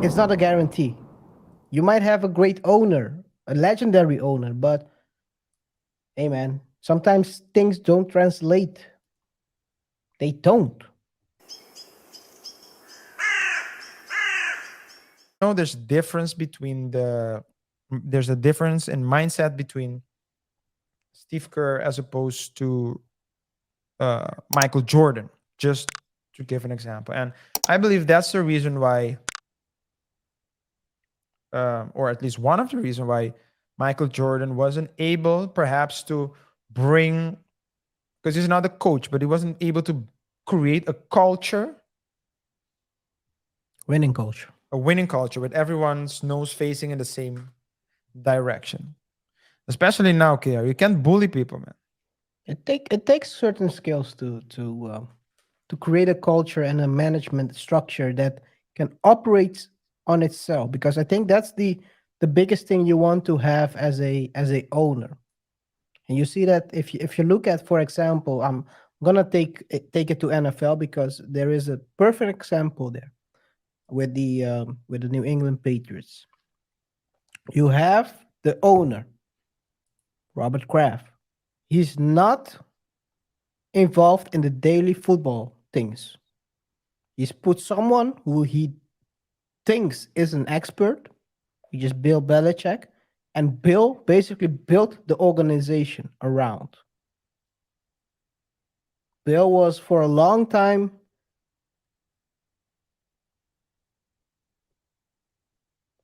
It's not a guarantee. You might have a great owner, a legendary owner, but hey, man, sometimes things don't translate. They don't. There's difference between there's a difference in mindset between Steve Kerr as opposed to Michael Jordan, just to give an example. And I believe that's the reason why, or at least one of the reasons why Michael Jordan wasn't able perhaps to bring, because he's not a coach, but he wasn't able to create a culture, Winning culture. a winning culture with everyone's nose facing in the same direction. Especially now, KR, you can't bully people, man. It takes certain skills to create a culture and a management structure that can operate on itself. Because I think that's the biggest thing you want to have as a owner. And you see that if you look at, for example, I'm gonna take it to NFL because there is a perfect example there with the New England Patriots. You have the owner, Robert Kraft. He's not involved in the daily football things. He's put someone who he thinks is an expert, which is Bill Belichick, and Bill basically built the organization around. Bill was for a long time,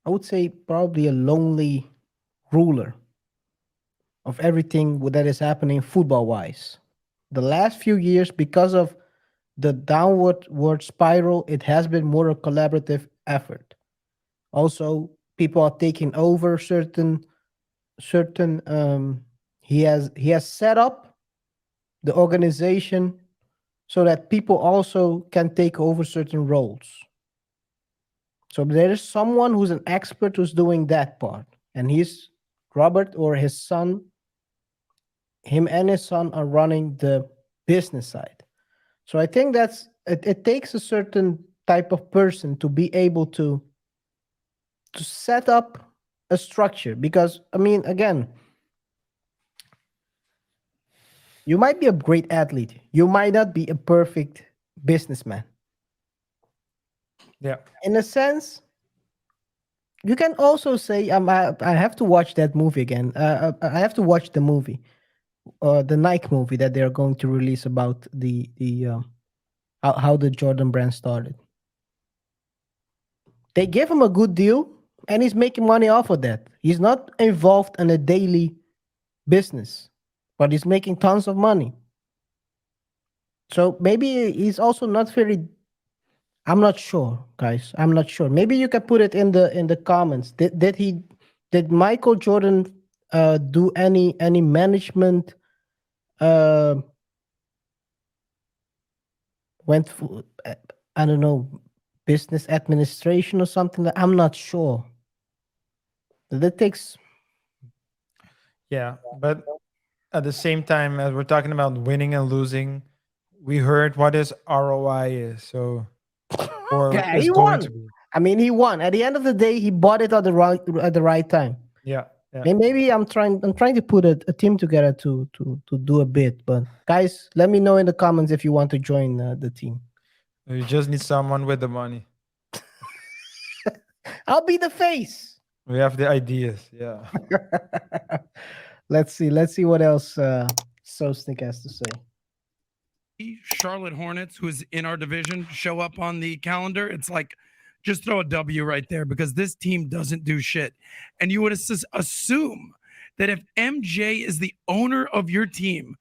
I would say, probably a lonely ruler of everything that is happening football wise. The last few years, because of the downward spiral, it has been more a collaborative effort. Also, people are taking over certain he has set up the organization so that people also can take over certain roles. So there is someone who's an expert who's doing that part, and he's Robert or his son. Him and his son are running the business side. So I think it takes a certain type of person to be able to set up a structure. Because I mean, again, you might be a great athlete, you might not be a perfect businessman. Yeah. In a sense, you can also say, I have to watch that movie again. I have to watch the movie, the Nike movie that they're going to release about the how the Jordan brand started. They gave him a good deal, and he's making money off of that. He's not involved in a daily business, but he's making tons of money. So maybe he's also not very. I'm not sure, guys. I'm not sure. Maybe you can put it in the comments. Did Michael Jordan do any management uh went for, I don't know, business administration or something? I'm not sure. That takes. Yeah. But at the same time, as we're talking about winning and losing, we heard what his ROI is. So, or Yeah, is he going to won. be. I mean, he won. At the end of the day, he bought it at the right time. Yeah. Yeah. Maybe I'm trying to put a team together to do a bit. But guys, let me know in the comments if you want to join the team. You just need someone with the money. I'll be the face. We have the ideas. Yeah. Let's see what else Sosnick has to say. Charlotte Hornets, who is in our division, show up on the calendar, it's like just throw a W right there because this team doesn't do shit. And you would assume that if MJ is the owner of your team,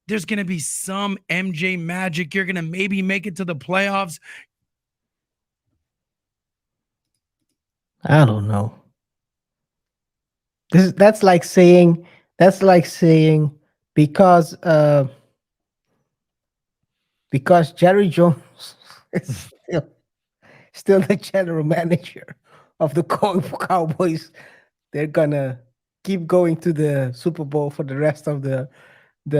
there's going to be some MJ magic. You're going to maybe make it to the playoffs. I don't know. That's like saying because Jerry Jones is still the general manager of the Cowboys, they're gonna keep going to the Super Bowl for the rest of their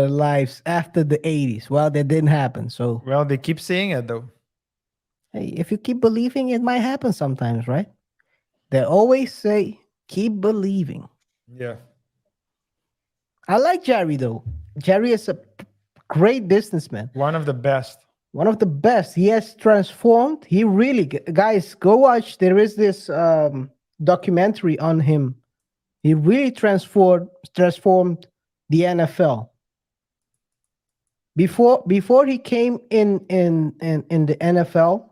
lives after the 80s. Well, that didn't happen. So Well, they keep saying it though. Hey, if you keep believing, it might happen sometimes, right? They always say, keep believing. Yeah. I like Jerry though. Jerry is a great businessman, One of the best. one of the best. He has transformed. He really, guys, go watch. There is this documentary on him. He really transformed the NFL. Before he came in the NFL,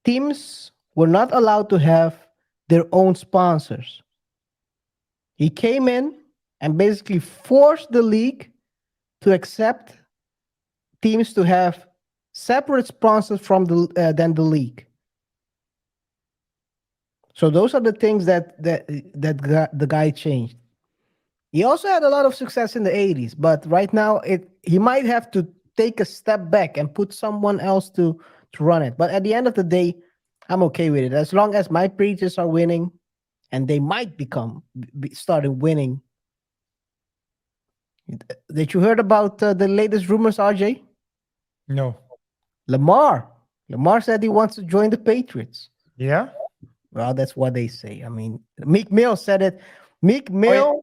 teams were not allowed to have their own sponsors. He came in and basically forced the league to accept teams to have separate sponsors from than the league. So those are the things the guy changed. He also had a lot of success in the 80s, but right now he might have to take a step back and put someone else to run it. But at the end of the day, I'm okay with it as long as my Patriots are winning, and they might started winning. Did you heard about the latest rumors, RJ? No. Lamar. Lamar said he wants to join the Patriots. Yeah. Well, that's what they say. I mean, Meek Mill said it. Meek Oh,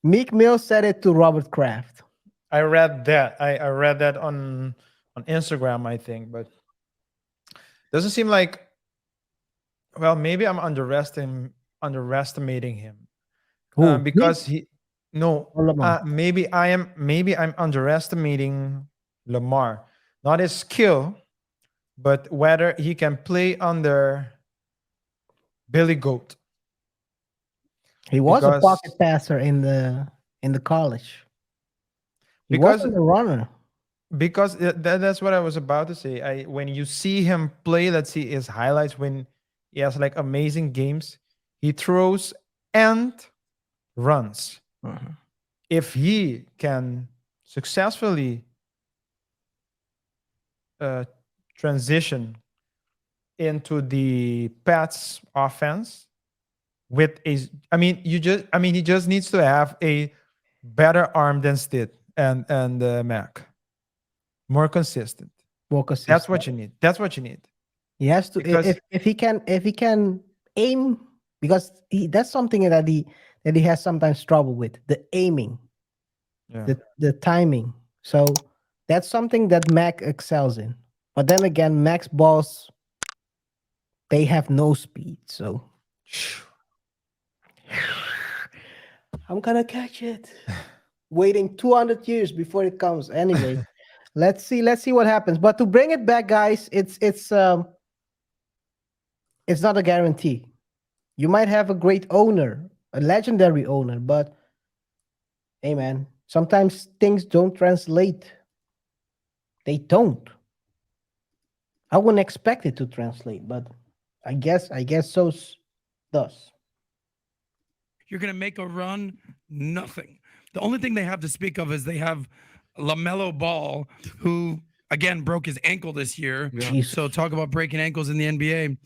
Mill said it to Robert Kraft. I read that. I read that on Instagram, I think, but doesn't seem like, well, maybe I'm underestimating him. Who? Meek Because he no or Lamar? maybe I'm underestimating Lamar, not his skill, but whether he can play under Billy Goat. He was a because pocket passer in the college. He because wasn't a runner. that's what I was about to say. I When you see him play, let's see his highlights when he has like amazing games. He throws and runs. Mhm. If he can successfully uh, transition into the Pats offense with he just needs to have a better arm than Stid and Mac, more consistent. More That's consistent. what you need. That's what you need. He has to Because if he can aim, because that's something that he has sometimes trouble with, the aiming, yeah, the timing. So that's something that Mac excels in. But then again, Mac's balls, they have no speed. So I'm gonna catch it. Waiting 200 years before it comes. Anyway, let's see what happens. But to bring it back, guys, it's not a guarantee. You might have a great owner, a legendary owner, but hey, man, sometimes things don't translate. They don't. I wouldn't expect it to translate, but I guess so does. You're going to make a run, nothing. The only thing they have to speak of is they have LaMelo Ball, who again broke his ankle this year. Jesus. So talk about breaking ankles in the NBA.